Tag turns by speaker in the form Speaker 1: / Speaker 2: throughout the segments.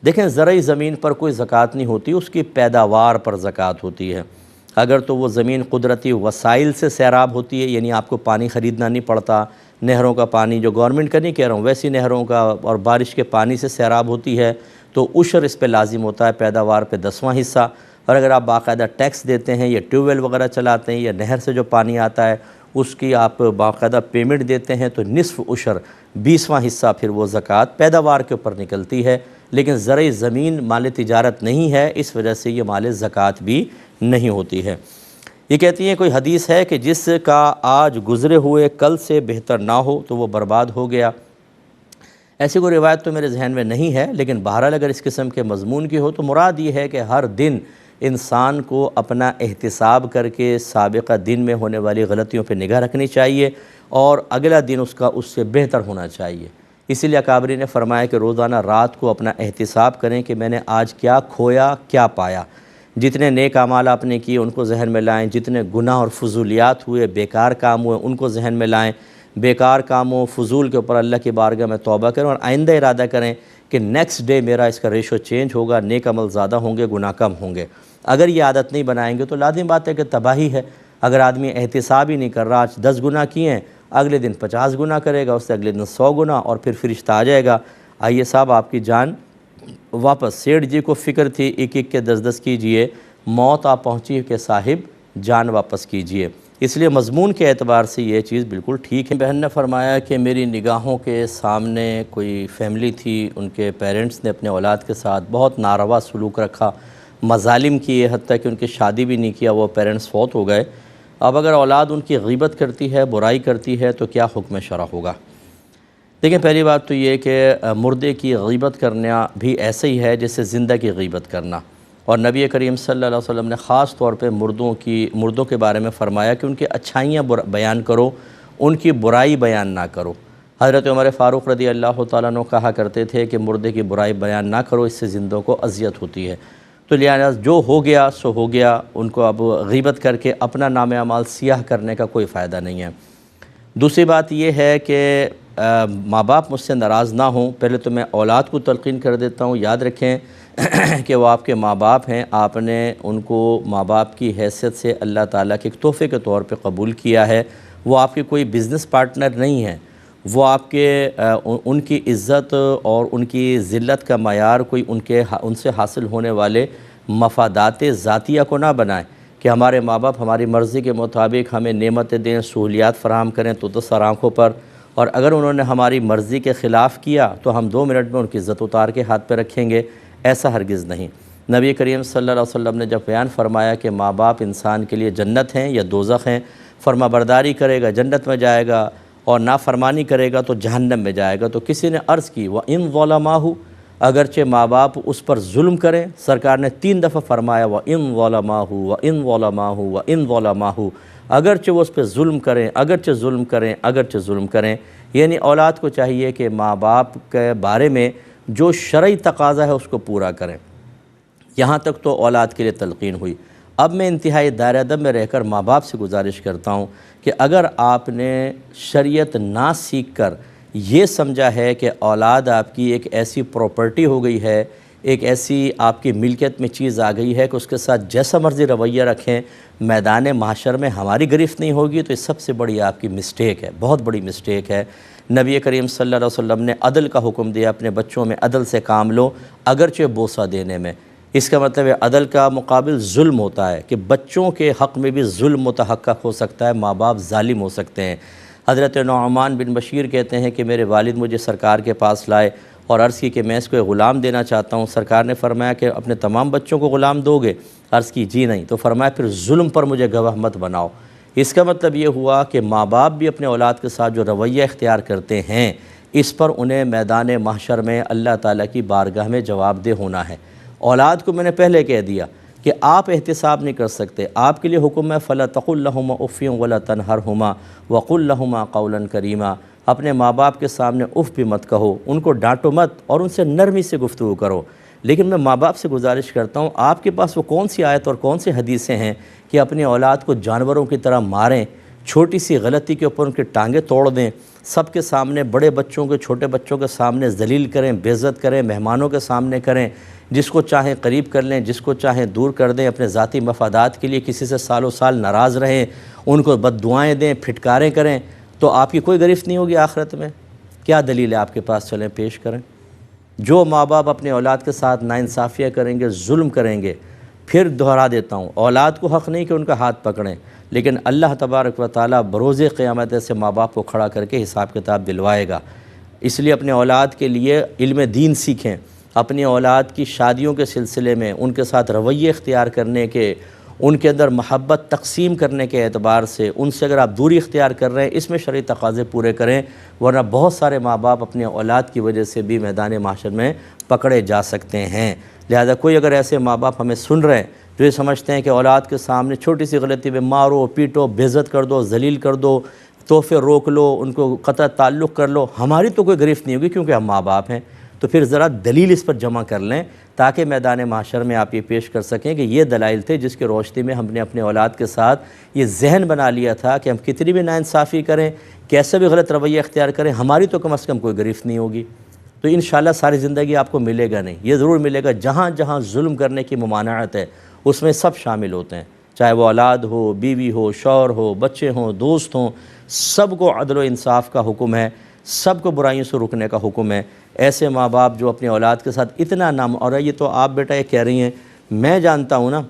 Speaker 1: دیکھیں زرعی زمین پر کوئی زکوٰۃ نہیں ہوتی، اس کی پیداوار پر زکوٰۃ ہوتی ہے۔ اگر تو وہ زمین قدرتی وسائل سے سیراب ہوتی ہے، یعنی آپ کو پانی خریدنا نہیں پڑتا، نہروں کا پانی جو گورنمنٹ کا نہیں کہہ رہا ہوں، ویسی نہروں کا اور بارش کے پانی سے سیراب ہوتی ہے تو عشر اس پہ لازم ہوتا ہے، پیداوار پہ 10واں حصہ۔ اور اگر آپ باقاعدہ ٹیکس دیتے ہیں یا ٹیوب ویل وغیرہ چلاتے ہیں یا نہر سے جو پانی آتا ہے اس کی آپ باقاعدہ پیمنٹ دیتے ہیں تو نصف عشر 20واں حصہ پھر وہ زکوٰۃ پیداوار کے اوپر نکلتی ہے۔ لیکن زرعی زمین مال تجارت نہیں ہے، اس وجہ سے یہ مال زکوٰۃ بھی نہیں ہوتی ہے۔ یہ کہتی ہیں کوئی حدیث ہے کہ جس کا آج گزرے ہوئے کل سے بہتر نہ ہو تو وہ برباد ہو گیا۔ ایسی کوئی روایت تو میرے ذہن میں نہیں ہے، لیکن بہرحال اگر اس قسم کے مضمون کی ہو تو مراد یہ ہے کہ ہر دن انسان کو اپنا احتساب کر کے سابقہ دن میں ہونے والی غلطیوں پہ نگاہ رکھنی چاہیے اور اگلا دن اس سے بہتر ہونا چاہیے۔ اسی لیے اکابرین نے فرمایا کہ روزانہ رات کو اپنا احتساب کریں کہ میں نے آج کیا کھویا کیا پایا۔ جتنے نیک اعمال آپ نے کیے ان کو ذہن میں لائیں، جتنے گناہ اور فضولیات ہوئے، بیکار کام ہوئے ان کو ذہن میں لائیں، بیکار کاموں فضول کے اوپر اللہ کی بارگاہ میں توبہ کریں اور آئندہ ارادہ کریں کہ نیکسٹ ڈے میرا اس کا ریشو چینج ہوگا، نیک عمل زیادہ ہوں گے، گناہ کم ہوں گے۔ اگر یہ عادت نہیں بنائیں گے تو لازم بات ہے کہ تباہی ہے۔ اگر آدمی احتساب ہی نہیں کر رہا، آج 10 گناہ کیے ہیں، اگلے دن 50 گناہ کرے گا، اس سے اگلے دن 100 گناہ اور پھر فرشتہ آ جائے گا، آئیے صاحب آپ کی جان واپس۔ سیٹھ جی کو فکر تھی 1 کے 10 کیجئے، موت آپ پہنچی کہ صاحب جان واپس کیجئے۔ اس لیے مضمون کے اعتبار سے یہ چیز بالکل ٹھیک ہے۔ بہن نے فرمایا کہ میری نگاہوں کے سامنے کوئی فیملی تھی، ان کے پیرنٹس نے اپنے اولاد کے ساتھ بہت ناروا سلوک رکھا، مظالم کیے، حتیٰ کہ ان کی شادی بھی نہیں کیا، وہ پیرنٹس فوت ہو گئے۔ اب اگر اولاد ان کی غیبت کرتی ہے، برائی کرتی ہے تو کیا حکم شرع ہوگا؟ دیکھیں پہلی بات تو یہ کہ مردے کی غیبت کرنا بھی ایسے ہی ہے جیسے زندہ کی غیبت کرنا، اور نبی کریم صلی اللہ علیہ وسلم نے خاص طور پہ مردوں کے بارے میں فرمایا کہ ان کی اچھائیاں بیان کرو، ان کی برائی بیان نہ کرو۔ حضرت عمر فاروق رضی اللہ تعالیٰ عنہ کہا کرتے تھے کہ مردے کی برائی بیان نہ کرو، اس سے زندوں کو اذیت ہوتی ہے۔ تو لہٰذا جو ہو گیا سو ہو گیا، ان کو اب غیبت کر کے اپنا نام اعمال سیاہ کرنے کا کوئی فائدہ نہیں ہے۔ دوسری بات یہ ہے کہ ماں باپ مجھ سے ناراض نہ ہوں، پہلے تو میں اولاد کو تلقین کر دیتا ہوں، یاد رکھیں کہ وہ آپ کے ماں باپ ہیں، آپ نے ان کو ماں باپ کی حیثیت سے اللہ تعالیٰ کے ایک تحفے کے طور پہ قبول کیا ہے۔ وہ آپ کے کوئی بزنس پارٹنر نہیں ہیں، وہ آپ کے ان کی عزت اور ان کی ذلت کا معیار کوئی ان سے حاصل ہونے والے مفادات ذاتیہ کو نہ بنائیں کہ ہمارے ماں باپ ہماری مرضی کے مطابق ہمیں نعمتیں دیں، سہولیات فراہم کریں تو سر آنکھوں پر، اور اگر انہوں نے ہماری مرضی کے خلاف کیا تو ہم 2 منٹ میں ان کی عزت اتار کے ہاتھ پہ رکھیں گے، ایسا ہرگز نہیں۔ نبی کریم صلی اللہ علیہ وسلم نے جب بیان فرمایا کہ ماں باپ انسان کے لیے جنت ہیں یا دوزخ ہیں، فرما برداری کرے گا جنت میں جائے گا اور نافرمانی کرے گا تو جہنم میں جائے گا، تو کسی نے عرض کی وَإِن ظَلَمَاهُ، اگرچہ ماں باپ اس پر ظلم کریں، سرکار نے 3 دفعہ فرمایا وَإِن ظَلَمَاهُ وَإِن ظَلَمَاهُ وَإِن ظَلَمَاهُ، اگرچہ وہ اس پہ ظلم کریں، اگرچہ ظلم کریں، اگرچہ ظلم کریں۔ یعنی اولاد کو چاہیے کہ ماں باپ کے بارے میں جو شرعی تقاضا ہے اس کو پورا کریں۔ یہاں تک تو اولاد کے لیے تلقین ہوئی۔ اب میں انتہائی دائرہ ادب میں رہ کر ماں باپ سے گزارش کرتا ہوں کہ اگر آپ نے شریعت نہ سیکھ کر یہ سمجھا ہے کہ اولاد آپ کی ایک ایسی پراپرٹی ہو گئی ہے، ایک ایسی آپ کی ملکیت میں چیز آ گئی ہے کہ اس کے ساتھ جیسا مرضی رویہ رکھیں، میدان محشر میں ہماری گرفت نہیں ہوگی، تو یہ سب سے بڑی آپ کی مسٹیک ہے، بہت بڑی مسٹیک ہے۔ نبی کریم صلی اللہ علیہ وسلم نے عدل کا حکم دیا، اپنے بچوں میں عدل سے کام لو، اگرچہ بوسہ دینے میں۔ اس کا مطلب ہے عدل کا مقابل ظلم ہوتا ہے کہ بچوں کے حق میں بھی ظلم متحقق ہو سکتا ہے، ماں باپ ظالم ہو سکتے ہیں۔ حضرت نعمان بن بشیر کہتے ہیں کہ میرے والد مجھے سرکار کے پاس لائے اور عرض کی کہ میں اس کو ایک غلام دینا چاہتا ہوں۔ سرکار نے فرمایا کہ اپنے تمام بچوں کو غلام دو گے؟ عرض کی جی نہیں۔ تو فرمایا پھر ظلم پر مجھے گواہ مت بناؤ۔ اس کا مطلب یہ ہوا کہ ماں باپ بھی اپنے اولاد کے ساتھ جو رویہ اختیار کرتے ہیں، اس پر انہیں میدان محشر میں اللہ تعالیٰ کی بارگاہ میں جواب دہ ہونا ہے۔ اولاد کو میں نے پہلے کہہ دیا کہ آپ احتساب نہیں کر سکتے، آپ کے لیے حکم ہے فَلَا تَقُلْ لَهُمَا أُفٍّ وَلَا تَنْهَرْهُمَا وَقُلْ لَهُمَا قَوْلًا كَرِيمًا۔ اپنے ماں باپ کے سامنے اف بھی مت کہو، ان کو ڈانٹو مت اور ان سے نرمی سے گفتگو کرو۔ لیکن میں ماں باپ سے گزارش کرتا ہوں، آپ کے پاس وہ کون سی آیت اور کون سی حدیثیں ہیں کہ اپنی اولاد کو جانوروں کی طرح ماریں، چھوٹی سی غلطی کے اوپر ان کی ٹانگیں توڑ دیں، سب کے سامنے، بڑے بچوں کے، چھوٹے بچوں کے سامنے ذلیل کریں، بے عزت کریں، مہمانوں کے سامنے کریں، جس کو چاہیں قریب کر لیں، جس کو چاہیں دور کر دیں، اپنے ذاتی مفادات کے لیے کسی سے سالوں سال ناراض رہیں، ان کو بد دعائیں دیں، پھٹکاریں کریں، تو آپ کی کوئی گرفت نہیں ہوگی آخرت میں۔ کیا دلیل ہے آپ کے پاس؟ چلیں پیش کریں۔ جو ماں باپ اپنے اولاد کے ساتھ ناانصافیاں کریں گے، ظلم کریں گے، پھر دہرا دیتا ہوں، اولاد کو حق نہیں کہ ان کا ہاتھ پکڑیں، لیکن اللہ تبارک و تعالیٰ بروز قیامت ایسے ماں باپ کو کھڑا کر کے حساب کتاب دلوائے گا۔ اس لیے اپنے اولاد کے لیے علم دین سیکھیں، اپنی اولاد کی شادیوں کے سلسلے میں ان کے ساتھ رویے اختیار کرنے کے، ان کے اندر محبت تقسیم کرنے کے اعتبار سے ان سے اگر آپ دوری اختیار کر رہے ہیں، اس میں شرعی تقاضے پورے کریں، ورنہ بہت سارے ماں باپ اپنے اولاد کی وجہ سے بھی میدان محشر میں پکڑے جا سکتے ہیں۔ لہذا کوئی اگر ایسے ماں باپ ہمیں سن رہے ہیں جو یہ سمجھتے ہیں کہ اولاد کے سامنے چھوٹی سی غلطی پہ مارو، پیٹو، بے عزت کر دو، ذلیل کر دو، تحفے روک لو، ان کو قطع تعلق کر لو، ہماری تو کوئی گرفت نہیں ہوگی کیونکہ ہم ماں باپ ہیں، تو پھر ذرا دلیل اس پر جمع کر لیں تاکہ میدان محشر میں آپ یہ پیش کر سکیں کہ یہ دلائل تھے جس کی روشنی میں ہم نے اپنے اولاد کے ساتھ یہ ذہن بنا لیا تھا کہ ہم کتنی بھی ناانصافی کریں، کیسے بھی غلط رویہ اختیار کریں، ہماری تو کم از کم کوئی گرفت نہیں ہوگی۔ تو انشاءاللہ ساری زندگی آپ کو ملے گا نہیں، یہ ضرور ملے گا جہاں جہاں ظلم کرنے کی ممانعت ہے اس میں سب شامل ہوتے ہیں، چاہے وہ اولاد ہو، بیوی ہو، شوہر ہو، بچے ہوں، دوست ہوں، سب کو عدل و انصاف کا حکم ہے، سب کو برائیوں سے رکنے کا حکم ہے۔ ایسے ماں باپ جو اپنے اولاد کے ساتھ اتنا نام، اور یہ تو آپ بیٹا یہ کہہ رہی ہیں، میں جانتا ہوں نا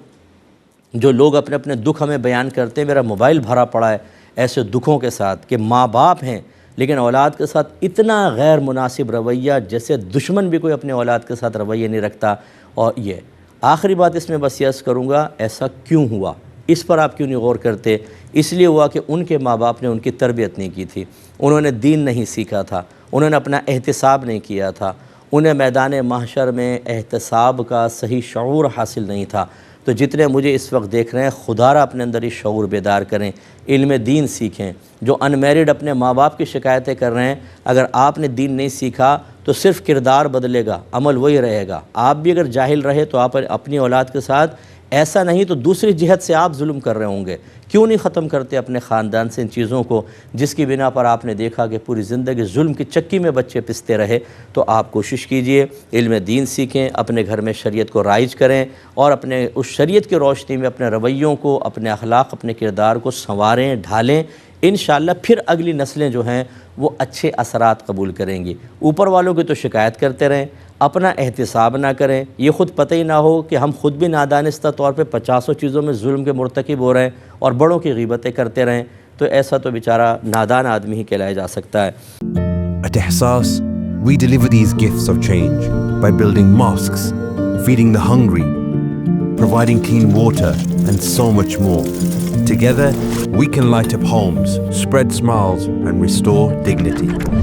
Speaker 1: جو لوگ اپنے اپنے دکھ ہمیں بیان کرتے ہیں، میرا موبائل بھرا پڑا ہے ایسے دکھوں کے ساتھ کہ ماں باپ ہیں لیکن اولاد کے ساتھ اتنا غیر مناسب رویہ، جیسے دشمن بھی کوئی اپنے اولاد کے ساتھ رویہ نہیں رکھتا۔ اور یہ آخری بات اس میں بس یہ عرض کروں گا، ایسا کیوں ہوا؟ اس پر آپ کیوں نہیں غور کرتے؟ اس لیے ہوا کہ ان کے ماں باپ نے ان کی تربیت نہیں کی تھی، انہوں نے دین نہیں سیکھا تھا، انہوں نے اپنا احتساب نہیں کیا تھا، انہیں میدان محشر میں احتساب کا صحیح شعور حاصل نہیں تھا۔ تو جتنے مجھے اس وقت دیکھ رہے ہیں، خدا را اپنے اندر اس شعور بیدار کریں، علم دین سیکھیں۔ جو ان میرڈ اپنے ماں باپ کی شکایتیں کر رہے ہیں، اگر آپ نے دین نہیں سیکھا تو صرف کردار بدلے گا، عمل وہی رہے گا۔ آپ بھی اگر جاہل رہے تو آپ اپنی اولاد کے ساتھ ایسا نہیں تو دوسری جہت سے آپ ظلم کر رہے ہوں گے۔ کیوں نہیں ختم کرتے اپنے خاندان سے ان چیزوں کو جس کی بنا پر آپ نے دیکھا کہ پوری زندگی ظلم کی چکی میں بچے پستے رہے؟ تو آپ کوشش کیجئے، علم دین سیکھیں، اپنے گھر میں شریعت کو رائج کریں اور اپنے اس شریعت کی روشنی میں اپنے رویوں کو، اپنے اخلاق، اپنے کردار کو سنواریں، ڈھالیں۔ انشاءاللہ پھر اگلی نسلیں جو ہیں وہ اچھے اثرات قبول کریں گی۔ اوپر والوں کی تو شکایت کرتے رہیں، اپنا احتساب نہ کریں، یہ خود پتہ ہی نہ ہو کہ ہم خود بھی نادانستہ طور پہ 50 چیزوں میں ظلم کے مرتکب ہو رہے ہیں اور بڑوں کی غیبتیں کرتے رہیں، تو ایسا تو بیچارہ نادان آدمی ہی کہلایا جا سکتا ہے۔
Speaker 2: At Ihsas, we deliver these gifts of change by building mosques, feeding the hungry, providing clean water, and so much more. Together, we can light up homes, spread smiles, and restore dignity.